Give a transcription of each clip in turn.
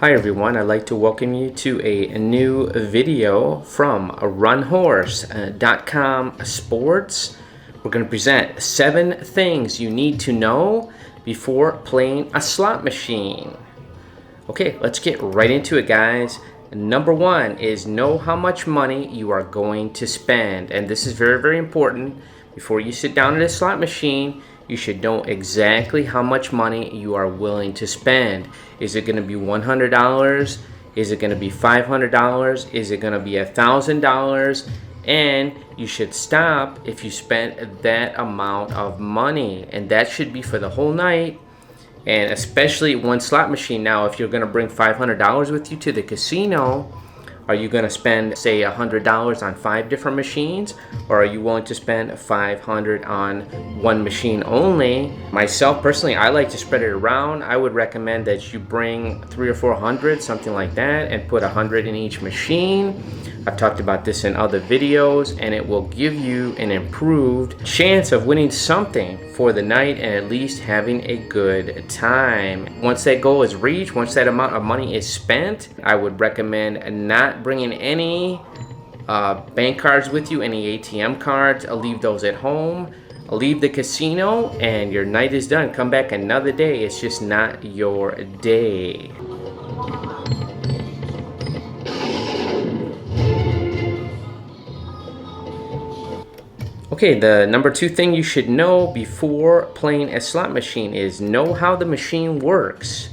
Hi everyone, I'd like to welcome you to a new video from runhorse.com sports. We're going to present 7 things you need to know before playing a slot machine. Okay, let's get right into it, guys. Number 1 is know how much money you are going to spend. And this is very, very important. Before you sit down at a slot machine, you should know exactly how much money you are willing to spend. Is it going to be $100? Is it going to be $500? Is it going to be $1,000? And you should stop if you spent that amount of money. And that should be for the whole night. And especially one slot machine. Now, if you're going to bring $500 with you to the casino, are you going to spend, say, $100 on 5 different machines? Or are you willing to spend $500 on one machine only? Myself, personally, I like to spread it around. I would recommend that you bring 300 or 400, something like that, and put 100 in each machine. I've talked about this in other videos, and it will give you an improved chance of winning something for the night and at least having a good time. Once that goal is reached, once that amount of money is spent, I would recommend not bringing any bank cards with you, any ATM cards. I'll leave those at home. I'll leave the casino and your night is done. Come back another day. It's just not your day. Okay, the number 2 thing you should know before playing a slot machine is know how the machine works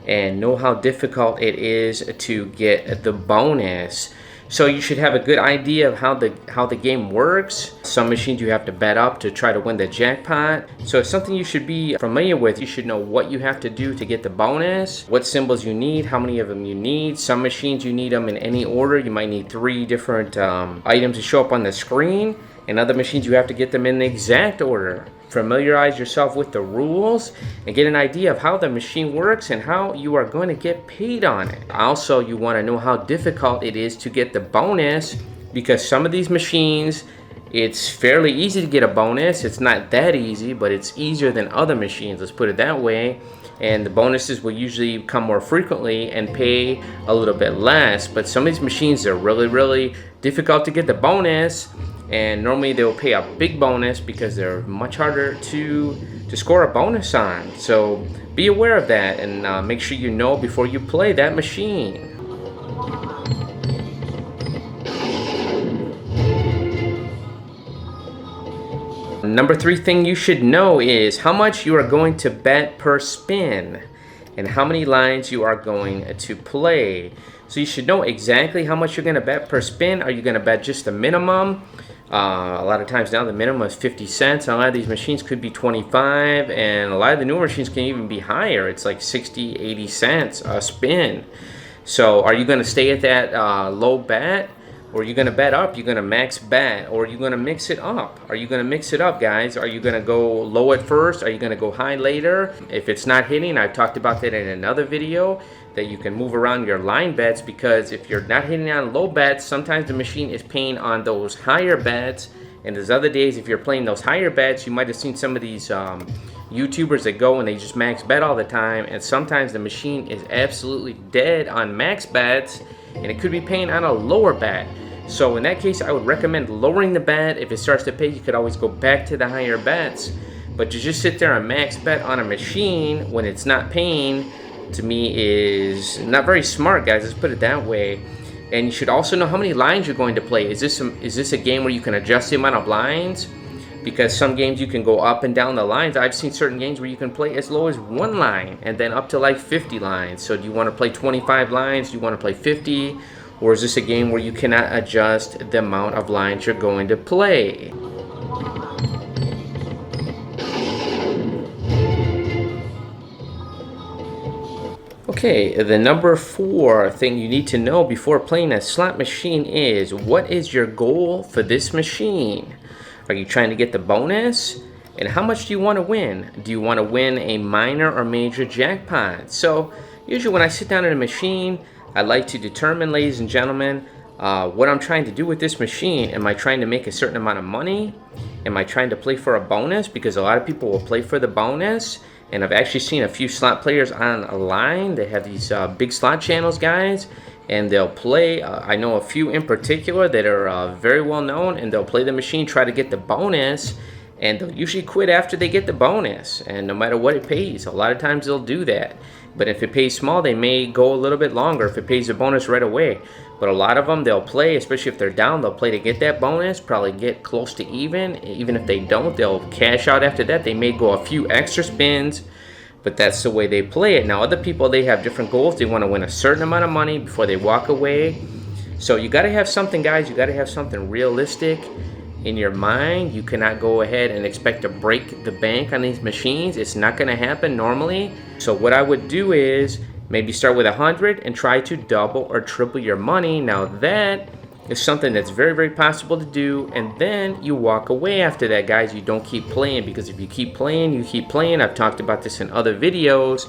and know how difficult it is to get the bonus. So you should have a good idea of how the game works. Some machines you have to bet up to try to win the jackpot. So it's something you should be familiar with. You should know what you have to do to get the bonus, what symbols you need, how many of them you need. Some machines you need them in any order. You might need 3 different items to show up on the screen. In other machines, you have to get them in the exact order. Familiarize yourself with the rules and get an idea of how the machine works and how you are going to get paid on it. Also, you want to know how difficult it is to get the bonus, because some of these machines, it's fairly easy to get a bonus. It's not that easy, but it's easier than other machines, let's put it that way. And the bonuses will usually come more frequently and pay a little bit less. But some of these machines are really, really difficult to get the bonus. And normally they'll pay a big bonus because they're much harder to score a bonus on. So be aware of that and make sure you know before you play that machine. Number 3 thing you should know is how much you are going to bet per spin and how many lines you are going to play. So you should know exactly how much you're going to bet per spin. Are you going to bet just the minimum? A lot of times now the minimum is 50 cents. A lot of these machines could be 25, and a lot of the newer machines can even be higher. It's like 60, 80 cents a spin. So are you going to stay at that low bet? Or are you going to bet up? You're going to max bet? Or are you going to mix it up? Are you going to mix it up, guys? Are you going to go low at first? Are you going to go high later? If it's not hitting, I've talked about that in another video, that you can move around your line bets, because if you're not hitting on low bets, sometimes the machine is paying on those higher bets. And there's other days, if you're playing those higher bets, you might have seen some of these YouTubers that go and they just max bet all the time. And sometimes the machine is absolutely dead on max bets, and it could be paying on a lower bet. So in that case, I would recommend lowering the bet. If it starts to pay, you could always go back to the higher bets. But to just sit there and max bet on a machine when it's not paying, to me, is not very smart, guys. Let's put it that way. And you should also know how many lines you're going to play. Is this a game where you can adjust the amount of lines? Because some games you can go up and down the lines. I've seen certain games where you can play as low as 1 line and then up to like 50 lines. So do you want to play 25 lines? Do you want to play 50? Or is this a game where you cannot adjust the amount of lines you're going to play? Okay, the number 4 thing you need to know before playing a slot machine is, what is your goal for this machine? Are you trying to get the bonus? And how much do you want to win? Do you want to win a minor or major jackpot? So usually when I sit down at a machine, I like to determine, ladies and gentlemen, what I'm trying to do with this machine. Am I trying to make a certain amount of money? Am I trying to play for a bonus? Because a lot of people will play for the bonus. And I've actually seen a few slot players online. They have these big slot channels, guys, and they'll play. I know a few in particular that are very well known, and they'll play the machine, try to get the bonus, and they'll usually quit after they get the bonus, and no matter what it pays. A lot of times they'll do that. But if it pays small, they may go a little bit longer if it pays the bonus right away. But a lot of them, they'll play, especially if they're down, they'll play to get that bonus, probably get close to even. Even if they don't, they'll cash out after that. They may go a few extra spins, but that's the way they play it. Now, other people, they have different goals. They want to win a certain amount of money before they walk away. So you got to have something, guys. You got to have something realistic in your mind. You cannot go ahead and expect to break the bank on these machines. It's not going to happen normally. So what I would do is maybe start with 100 and try to double or triple your money. Now that is something that's very, very possible to do. And then you walk away after that, guys. You don't keep playing, because if you keep playing, you keep playing. I've talked about this in other videos.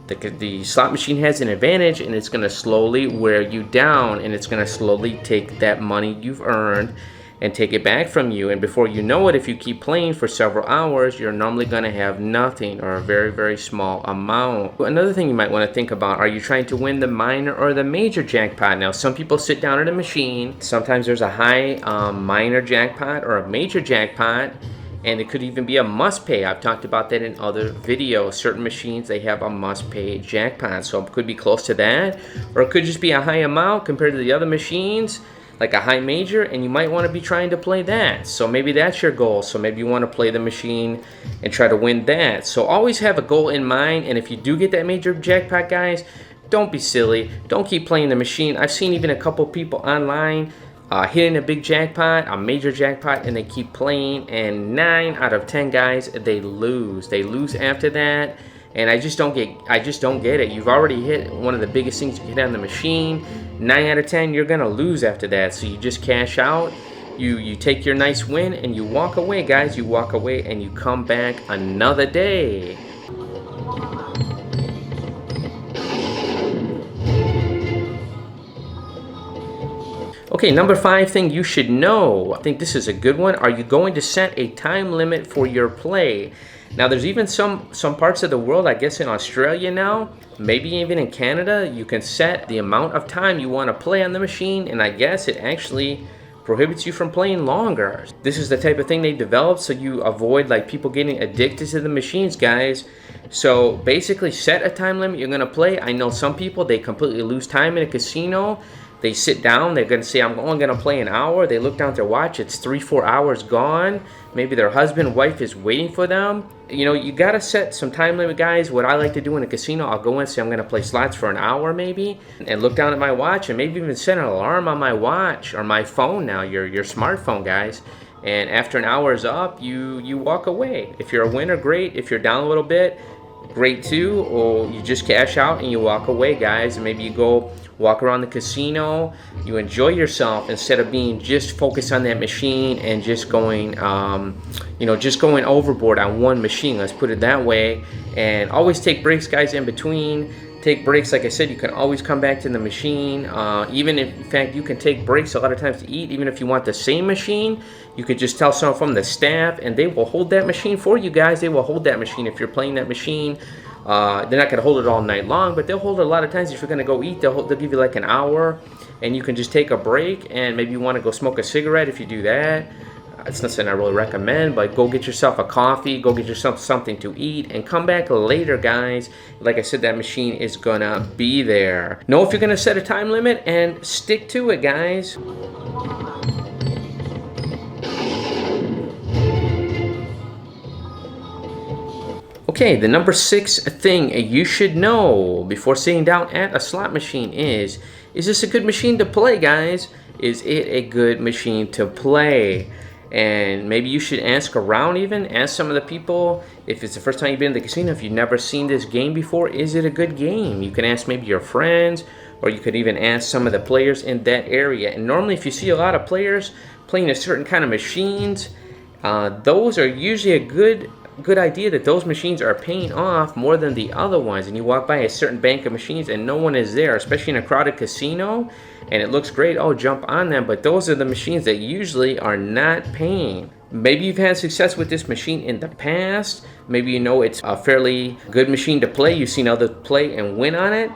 The slot machine has an advantage, and it's going to slowly wear you down, and it's going to slowly take that money you've earned and take it back from you. And before you know it, if you keep playing for several hours, you're normally going to have nothing or a very, very small amount. Another thing you might want to think about, are you trying to win the minor or the major jackpot? Now, some people sit down at a machine. Sometimes there's a high minor jackpot or a major jackpot, and it could even be a must pay. I've talked about that in other videos. Certain machines, they have a must pay jackpot, so it could be close to that, or it could just be a high amount compared to the other machines, like a high major, and you might want to be trying to play that. So maybe that's your goal. So maybe you want to play the machine and try to win that. So always have a goal in mind, and if you do get that major jackpot, guys, don't be silly. Don't keep playing the machine. I've seen even a couple people online hitting a big jackpot, a major jackpot, and they keep playing, and 9 out of 10 guys, they lose. They lose after that. And I just don't get it. You've already hit one of the biggest things you can hit on the machine. 9 out of 10, you're gonna lose after that. So you just cash out. You take your nice win and you walk away, guys. You walk away and you come back another day. Okay, number 5 thing you should know. I think this is a good one. Are you going to set a time limit for your play? Now, there's even some parts of the world, I guess in Australia now, maybe even in Canada, you can set the amount of time you want to play on the machine, and I guess it actually prohibits you from playing longer. This is the type of thing they developed so you avoid like people getting addicted to the machines, guys. So basically set a time limit you're going to play. I know some people, they completely lose time in a casino. They sit down, they're going to say, I'm only going to play an hour. They look down at their watch, it's 3-4 hours gone. Maybe their husband, wife is waiting for them. You know, you got to set some time limit, guys. What I like to do in a casino, I'll go in and say I'm going to play slots for an hour maybe, and look down at my watch, and maybe even set an alarm on my watch or my phone now, your smartphone, guys. And after an hour is up, you walk away. If you're a winner, great. If you're down a little bit, great too. Or you just cash out and you walk away, guys. And maybe you go walk around the casino, you enjoy yourself instead of being just focused on that machine and just going, just going overboard on one machine. Let's put it that way. And always take breaks, guys, in between. Take breaks, like I said, you can always come back to the machine. Even if, in fact, you can take breaks a lot of times to eat. Even if you want the same machine, you could just tell someone from the staff, and they will hold that machine for you, guys. They will hold that machine if you're playing that machine. They're not going to hold it all night long, but they'll hold it a lot of times. If you're going to go eat, they'll give you like an hour, and you can just take a break, and maybe you want to go smoke a cigarette if you do that. It's not something I really recommend, but go get yourself a coffee, go get yourself something to eat, and come back later, guys. Like I said, that machine is going to be there. Know if you're going to set a time limit, and stick to it, guys. Okay, the number 6 thing you should know before sitting down at a slot machine is this a good machine to play, guys? Is it a good machine to play? And maybe you should ask around even. Ask some of the people, if it's the first time you've been to the casino, if you've never seen this game before, is it a good game? You can ask maybe your friends, or you could even ask some of the players in that area. And normally if you see a lot of players playing a certain kind of machines, those are usually a good idea that those machines are paying off more than the other ones. And you walk by a certain bank of machines and no one is there, especially in a crowded casino, and it looks great, oh, jump on them. But those are the machines that usually are not paying. Maybe you've had success with this machine in the past. Maybe you know it's a fairly good machine to play. You've seen others play and win on it.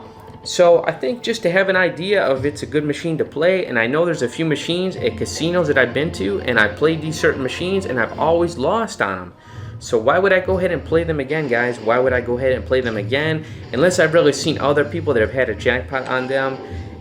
So I think just to have an idea of it's a good machine to play, and I know there's a few machines at casinos that I've been to, and I played these certain machines and I've always lost on them. So why would I go ahead and play them again, guys? Why would I go ahead and play them again? Unless I've really seen other people that have had a jackpot on them.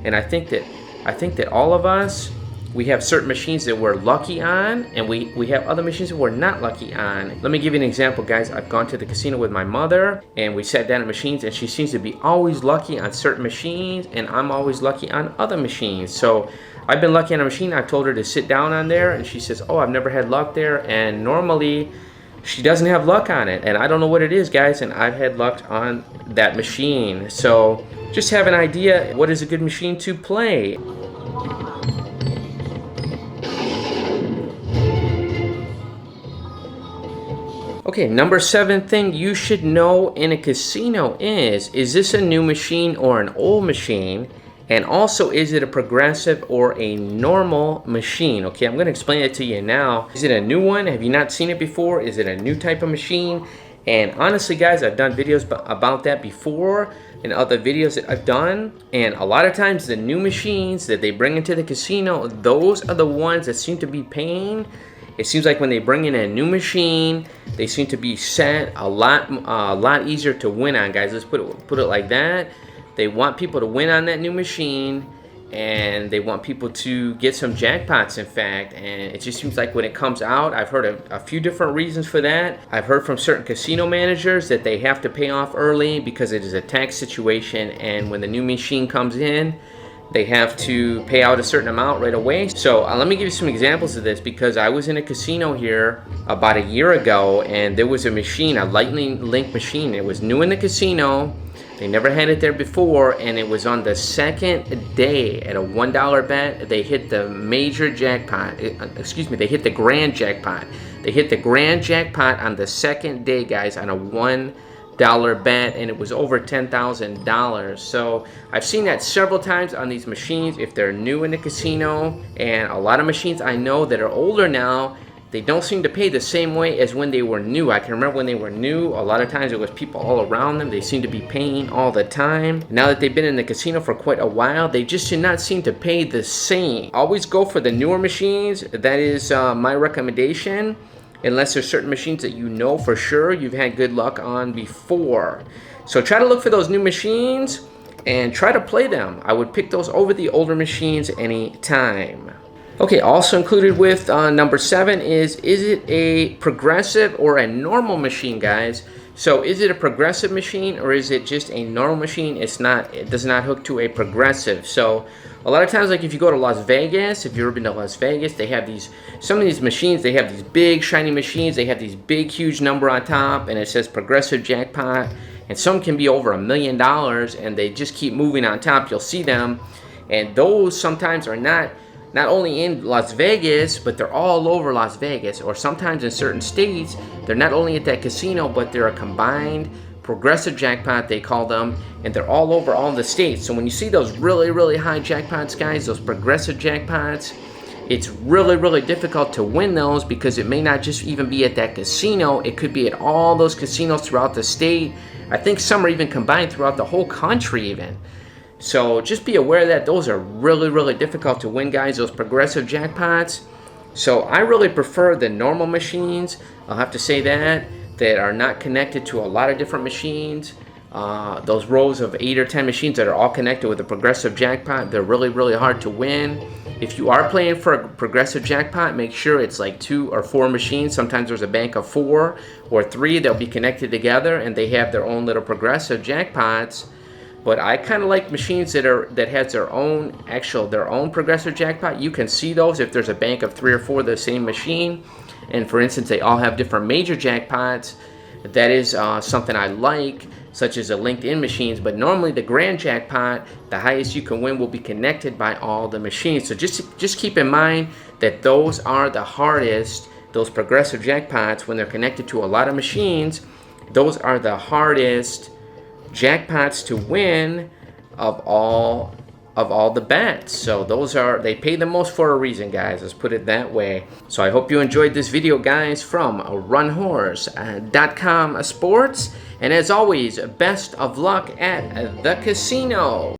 And I think that all of us, we have certain machines that we're lucky on, and we have other machines that we're not lucky on. Let me give you an example, guys. I've gone to the casino with my mother, and we sat down at machines, and she seems to be always lucky on certain machines, and I'm always lucky on other machines. So I've been lucky on a machine. I've told her to sit down on there, and she says, oh, I've never had luck there. And normally she doesn't have luck on it, and I don't know what it is, guys, and I've had luck on that machine. So just have an idea, what is a good machine to play? Okay, number 7 thing you should know in a casino is this a new machine or an old machine? And also, is it a progressive or a normal machine? Okay, I'm going to explain it to you now. Is it a new one? Have you not seen it before? Is it a new type of machine? And honestly, guys, I've done videos about that before in other videos that I've done. And a lot of times the new machines that they bring into the casino, those are the ones that seem to be paying. It seems like when they bring in a new machine, they seem to be set a lot easier to win on, guys. Let's put it like that. They want people to win on that new machine, and they want people to get some jackpots, in fact. And it just seems like when it comes out, I've heard a few different reasons for that. I've heard from certain casino managers that they have to pay off early because it is a tax situation, and when the new machine comes in, they have to pay out a certain amount right away. So let me give you some examples of this, because I was in a casino here about a year ago, and there was a machine, a Lightning Link machine. It was new in the casino. They never had it there before, and it was on the second day at a $1 bet. They hit the major jackpot. They hit the grand jackpot. They hit the grand jackpot on the second day, guys, on a $1 bet, and it was over $10,000. So I've seen that several times on these machines if they're new in the casino. And a lot of machines I know that are older now, they don't seem to pay the same way as when they were new. I can remember when they were new, a lot of times it was people all around them. They seem to be paying all the time. Now that they've been in the casino for quite a while, they just do not seem to pay the same. Always go for the newer machines. That is my recommendation, unless there's certain machines that you know for sure you've had good luck on before. So try to look for those new machines and try to play them. I would pick those over the older machines any time. Okay, also included with number 7 is it a progressive or a normal machine, guys? So is it a progressive machine or is it just a normal machine? It does not hook to a progressive. So a lot of times, like if you go to Las Vegas, if you've ever been to Las Vegas, they have some of these machines, they have these big shiny machines, they have these big huge number on top, and it says progressive jackpot, and some can be over $1 million, and they just keep moving on top. You'll see them, and those sometimes are not only in Las Vegas, but they're all over Las Vegas, or sometimes in certain states, they're not only at that casino, but they're a combined progressive jackpot, they call them, and they're all over all the states. So when you see those really, really high jackpots, guys, those progressive jackpots, it's really, really difficult to win those because it may not just even be at that casino. It could be at all those casinos throughout the state. I think some are even combined throughout the whole country even. So just be aware that those are really, really difficult to win, guys, those progressive jackpots. So I really prefer the normal machines, I'll have to say that are not connected to a lot of different machines. Those rows of 8 or 10 machines that are all connected with a progressive jackpot, they're really, really hard to win. If you are playing for a progressive jackpot, make sure it's like 2 or 4 machines. Sometimes there's a bank of 4 or 3. They'll be connected together and they have their own little progressive jackpots. But I kind of like machines that has their own progressive jackpot. You can see those if there's a bank of 3 or 4 of the same machine. And for instance, they all have different major jackpots. That is something I like, such as the LinkedIn machines. But normally the grand jackpot, the highest you can win, will be connected by all the machines. So just keep in mind that those are the hardest, those progressive jackpots, when they're connected to a lot of machines, those are the hardest jackpots to win of all of all the bets. So they pay the most for a reason, guys. Let's put it that way. So I hope you enjoyed this video, guys, from runhorse.com sports. And as always, best of luck at the casino.